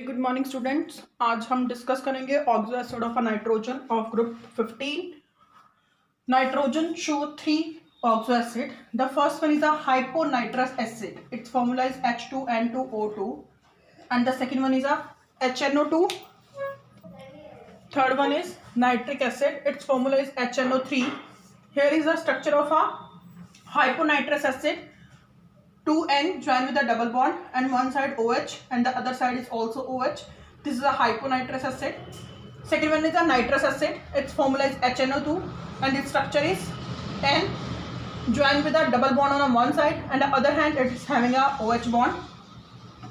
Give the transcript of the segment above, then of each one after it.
Good morning students. आज हम discuss करेंगे oxo acid of a nitrogen of group 15. Nitrogen show 3 oxo acid. The first one is a hyponitrous acid. Its formula is H2N2O2 and the second one is a HNO2. Third one is nitric acid. Its formula is HNO3. Here is the structure of a hyponitrous acid. 2N join with a double bond and one side OH and the other side is also OH. This is a hyponitrous acid. Second one is a nitrous acid. Its formula is HNO2 and its structure is N join with a double bond on one side and the other hand it is having a OH bond.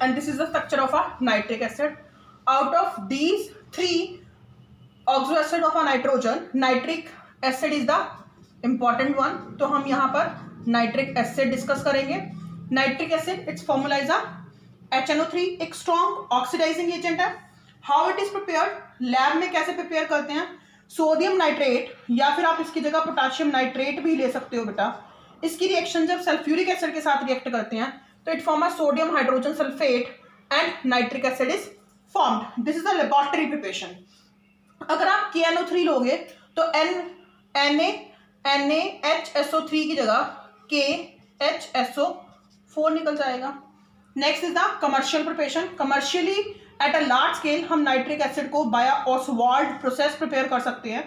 And this is the structure of a nitric acid. Out of these three oxo acid of a nitrogen, nitric acid is the important one. तो हम यहाँ पर nitric acid discuss करेंगे. Nitric acid it's formula is HNO3. एक strong oxidising agent है. How it is prepared, lab में कैसे prepare करते हैं. सोडियम नाइट्रेट या फिर आप इसकी जगह पोटाशियम नाइट्रेट भी ले सकते हो बेटा. इसकी रिएक्शन जब सल्फ्यूरिक एसिड के साथ रिएक्ट करते हैं तो it form a sodium hydrogen sulphate and nitric acid is formed. This is a laboratory preparation. अगर आप KNO3 लोगे तो NaHSO3 की जगह KHSO4 निकल जाएगा. Next is the commercial preparation. Commercially at a large scale हम नाइट्रिक एसिड को बाया ऑसवाल्ड प्रोसेस प्रिपेयर कर सकते हैं.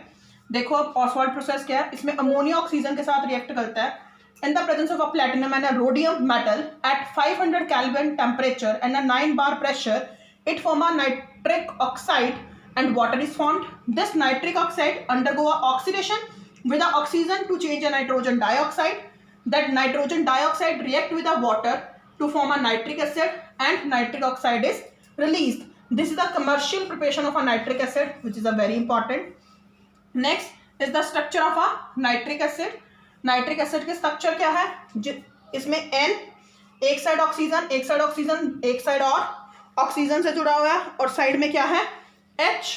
देखो अब ऑसवाल्ड प्रोसेस क्या है. इसमें अमोनिया ऑक्सीजन के साथ रिएक्ट करता है. In the presence of a platinum and a rhodium metal at 500 kelvin temperature and a 9 bar pressure it form a nitric oxide and water is formed. This nitric oxide undergo a oxidation with the oxygen to change a nitrogen dioxide. That nitrogen dioxide react with the water to form a nitric acid and nitric oxide is released. This is the commercial preparation of a nitric acid, which is a very important. Next is the structure of a nitric acid. Nitric acid के structure क्या है. इसमें N एक side oxygen एक side और oxygen से जुड़ा हुआ है और साइड में क्या है H.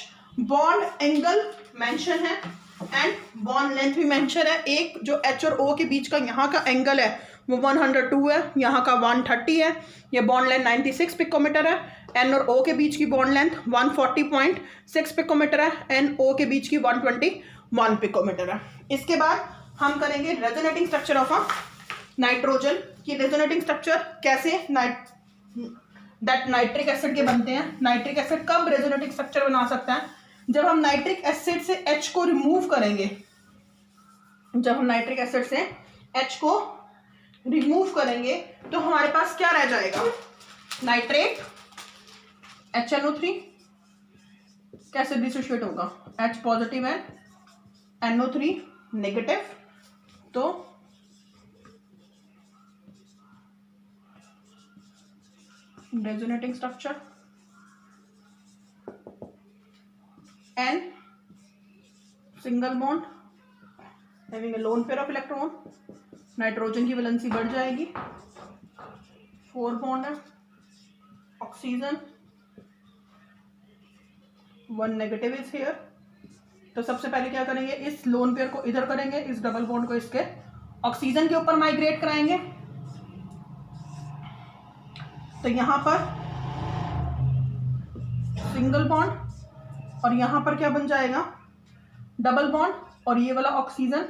बॉन्ड एंगल मेंशन है एंड बॉन्ड लेंथ भी मेंशन है. एक जो H और O के बीच का यहाँ का एंगल है वो 102 है, यहाँ का 130 है. ये बॉन्ड लेंथ 96 पिकोमीटर है. N और O के बीच की बॉन्ड लेंथ 140.6 पिकोमीटर है. N O के बीच की 121 पिकोमीटर है. इसके बाद हम करेंगे resonating structure of a nitrogen की. रेजोनेटिंग स्ट्रक्चर कैसे नाइट्रिक एसिड के बनते हैं. नाइट्रिक एसिड कब रेजोनेटिंग स्ट्रक्चर बना सकता है, जब हम नाइट्रिक एसिड से H को रिमूव करेंगे. जब हम नाइट्रिक एसिड से H को रिमूव करेंगे तो हमारे पास क्या रह जाएगा. नाइट्रेट HNO3 कैसे डिसोशिएट होगा. H पॉजिटिव है NO3 नेगेटिव. तो resonating structure N single bond having a lone pair of electron. Nitrogen की वैलेंसी बढ़ जाएगी. 4 बॉन्ड है. Oxygen 1 negative is here. तो सबसे पहले क्या करेंगे, इस लोन पेयर को इधर करेंगे, इस डबल बॉन्ड को इसके ऑक्सीजन के ऊपर माइग्रेट कराएंगे. तो यहाँ पर सिंगल बॉन्ड और यहाँ पर क्या बन जाएगा डबल बॉन्ड और ये वाला ऑक्सीजन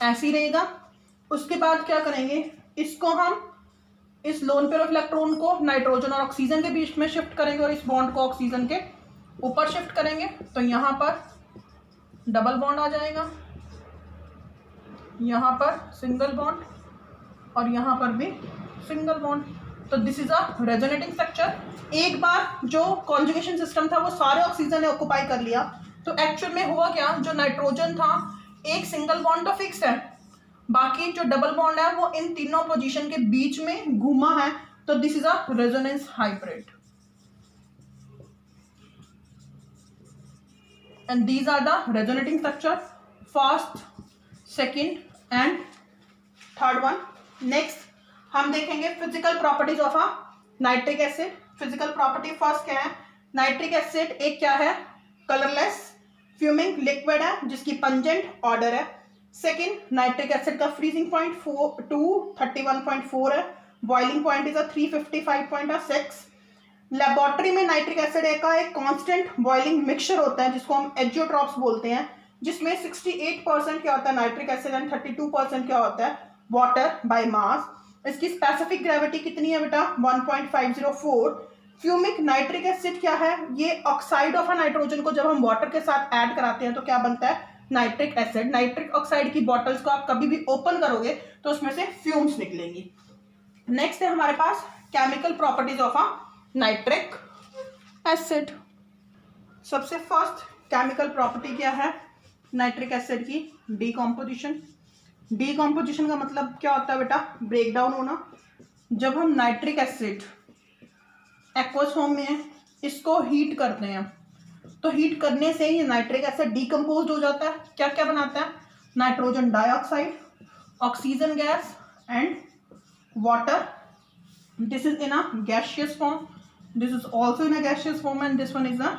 ऐसे ही रहेगा. उसके बाद क्या करेंगे, इसको हम इस लोन पेयर ऑफ इलेक्ट्रॉन को नाइट्रोजन और ऑक्सीजन के बीच में शिफ्ट करेंगे और इस बॉन्ड को ऑक्सीजन के ऊपर शिफ्ट करेंगे. तो यहाँ पर डबल बॉन्ड आ जाएगा, यहाँ पर सिंगल बॉन्ड और यहाँ पर भी सिंगल बॉन्ड. तो this is a resonating structure. एक बार जो कॉन्जुगेशन सिस्टम था वो सारे ऑक्सीजन ने ऑक्यूपाई कर लिया. तो एक्चुअल में हुआ क्या, जो नाइट्रोजन था एक सिंगल बॉन्ड तो फिक्स है, बाकी जो डबल बॉन्ड है वो इन तीनों पोजीशन के बीच में घूमा है. तो this is a resonance hybrid and these are the resonating structure, first, second and third one. Next हम देखेंगे physical properties of a nitric acid. Physical property first क्या है, नाइट्रिक एसिड एक क्या है, कलरलेस फ्यूमिंग लिक्विड है जिसकी pungent order है. सेकेंड, नाइट्रिक एसिड का फ्रीजिंग पॉइंट 231.4 है. Boiling point is 355.6. लेबोरेटरी में नाइट्रिक एसिड का एक कांस्टेंट बॉइलिंग मिक्सचर होता है जिसको हम एजियोट्रॉप्स बोलते हैं, जिसमें 68% क्या होता है नाइट्रिक एसिड एंड 32% क्या होता है वाटर बाय मास। इसकी स्पेसिफिक ग्रेविटी कितनी है बेटा 1.504। फ्यूमिक नाइट्रिक एसिड क्या है, ये ऑक्साइड ऑफ अ नाइट्रोजन को जब हम वाटर के साथ ऐड कराते हैं तो क्या बनता है नाइट्रिक एसिड। नाइट्रिक ऑक्साइड की बॉटल्स को आप कभी भी ओपन करोगे तो उसमें से फ्यूम्स निकलेंगी। नेक्स्ट है हमारे पास chemical properties of a nitric acid. सबसे फर्स्ट केमिकल प्रॉपर्टी क्या है नाइट्रिक एसिड की, डीकॉम्पोजिशन। डीकॉम्पोजिशन का मतलब क्या होता है बेटा ब्रेकडाउन होना। जब हम नाइट्रिक एसिड एक्वस फॉर्म में है इसको हीट करते हैं तो हीट करने से ये नाइट्रिक एसिड डीकम्पोज हो जाता है। क्या क्या बनाता है nitrogen dioxide, oxygen gas and water. This is in a gaseous form, this is also in a gaseous form and this one is a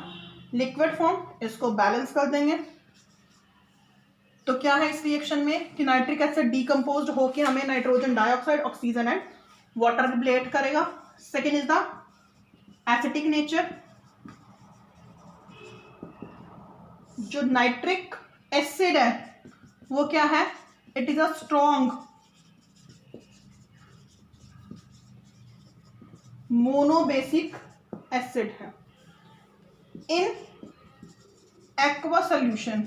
liquid form. इसको बैलेंस कर देंगे तो क्या है इस रिएक्शन में कि नाइट्रिक एसिड डीकम्पोज होकर हमें nitrogen dioxide, oxygen and water relate करेगा। Second is the acetic nature. जो नाइट्रिक एसिड है वो क्या है, it is a strong monobasic acid है। In aqua solution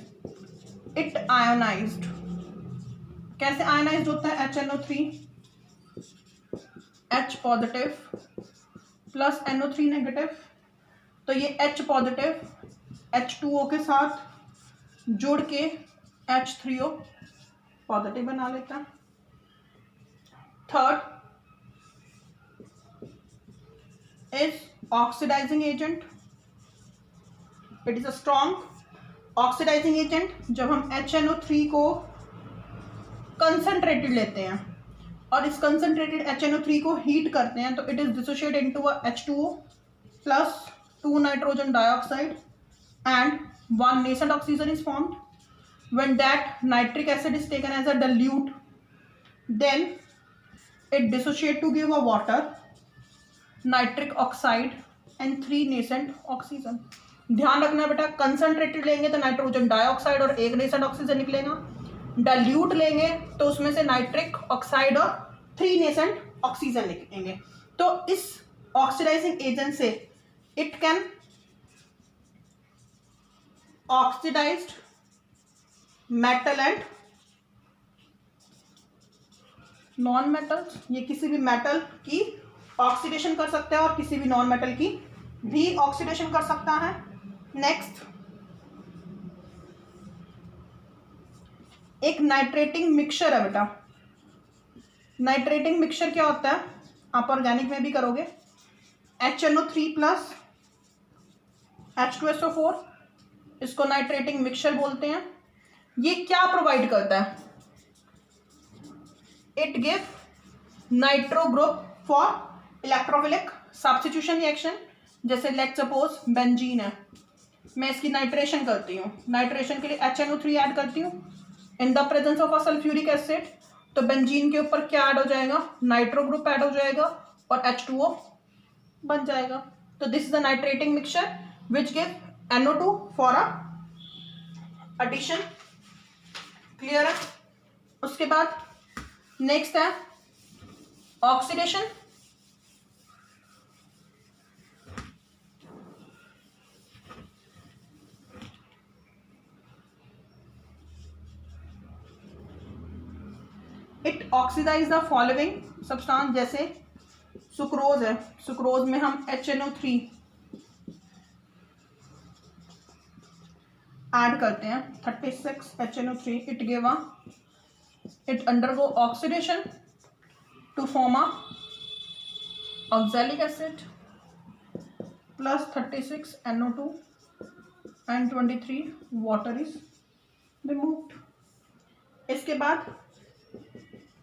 it ionized. कैसे आयोनाइज्ड होता है HNO3 H positive plus NO3 negative, तो ये H पॉजिटिव H2O के साथ जुड़ के H3O पॉजिटिव बना लेता है। Third is oxidising agent. It is a strong oxidising agent. जब हम HNO3 को कंसंट्रेटेड लेते हैं और इस कंसंट्रेटेड HNO3 को हीट करते हैं तो it is dissociate into a H2O plus 2 nitrogen dioxide and 1 nascent oxygen is formed. When that nitric acid is taken as a dilute, then it dissociate to give a water, nitric oxide and 3 nascent oxygen. ध्यान रखना बेटा concentrated लेंगे तो nitrogen dioxide और 1 nascent oxygen निकलेगा, dilute लेंगे तो उसमें से नाइट्रिक ऑक्साइड और 3 नेसेंट ऑक्सीजन निकलेंगे। तो इस ऑक्सीडाइजिंग एजेंट से it can oxidised metal and non metals. ये किसी भी मेटल की ऑक्सीडेशन कर सकता है और किसी भी नॉन मेटल की भी ऑक्सीडेशन कर सकता है। नेक्स्ट एक नाइट्रेटिंग मिक्सचर है बेटा। नाइट्रेटिंग मिक्सचर क्या होता है, आप ऑर्गेनिक में भी करोगे, HNO3 प्लस H2SO4, इसको नाइट्रेटिंग मिक्सचर बोलते हैं। ये क्या प्रोवाइड करता है, it give nitro group for electrophilic substitution reaction. जैसे लेट्स सपोज बेंजीन है, मैं इसकी नाइट्रेशन करती हूँ, नाइट्रेशन के लिए HNO3 ऐड करती हूँ in the presence of a sulphuric acid, तो बेंजीन के ऊपर क्या ऐड हो जाएगा, नाइट्रो ग्रुप ऐड हो जाएगा और H2O बन जाएगा। तो this is the nitrating mixture which give NO2 for a addition. Clear है। उसके बाद नेक्स्ट है oxidation. It oxidise the following substance, जैसे सुक्रोज है, सुक्रोज में हम HNO3 ऐड करते हैं 36 HNO3, it undergo oxidation to form a oxalic acid plus 36 NO2 and 23 water is removed. इसके बाद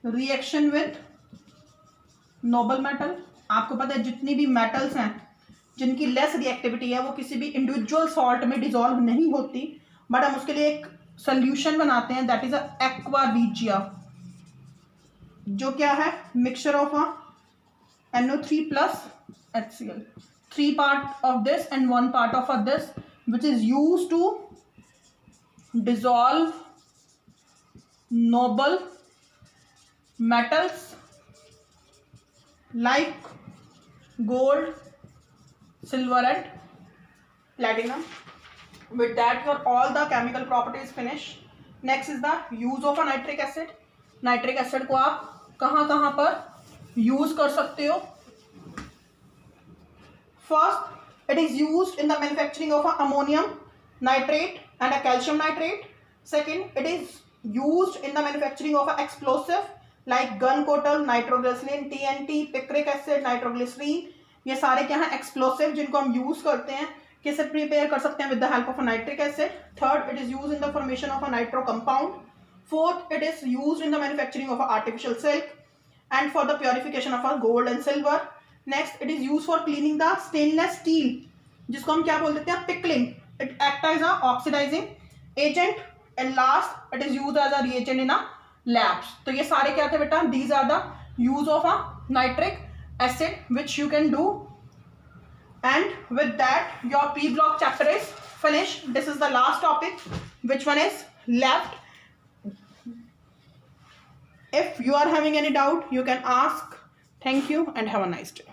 रिएक्शन विद नोबल मेटल। आपको पता है जितनी भी मेटल्स हैं जिनकी लेस रिएक्टिविटी है वो किसी भी इंडिविजुअल सॉल्ट में डिसॉल्व नहीं होती, बट हम उसके लिए एक सोल्यूशन बनाते हैं, दैट इज एक्वा रिजिया, जो क्या है mixture of NO3 plus HCl। 3 part of this and 1 part of this, which is used to dissolve noble metals like gold, silver and platinum. With that, your all the chemical properties finish. Next is the use of a nitric acid. Nitric acid को आप कहाँ कहाँ पर use कर सकते हो? First, it is used in the manufacturing of ammonium nitrate and a calcium nitrate. Second, it is used in the manufacturing of a explosive like gun coater, nitroglycerin, TNT, picric acid, nitroglycerin. ये सारे क्या हैं? Explosive, जिनको हम use करते हैं, किसे prepare कर सकते हैं? With the help of a nitric acid. Third, it is use in the formation of a nitro compound. Fourth, it is used in the manufacturing of artificial silk and for the purification of gold and silver. Next, it is used for cleaning the stainless steel, जिसको हम क्या बोल देते हैं? Pickling. It acts as a oxidizing agent. And last, it is used as a reagent in a labs. तो ये सारे क्या थे बेटा? These are the use of a nitric acid which you can do. And with that, your P block chapter is finished. This is the last topic. Which one is left? If you are having any doubt, you can ask. Thank you and have a nice day.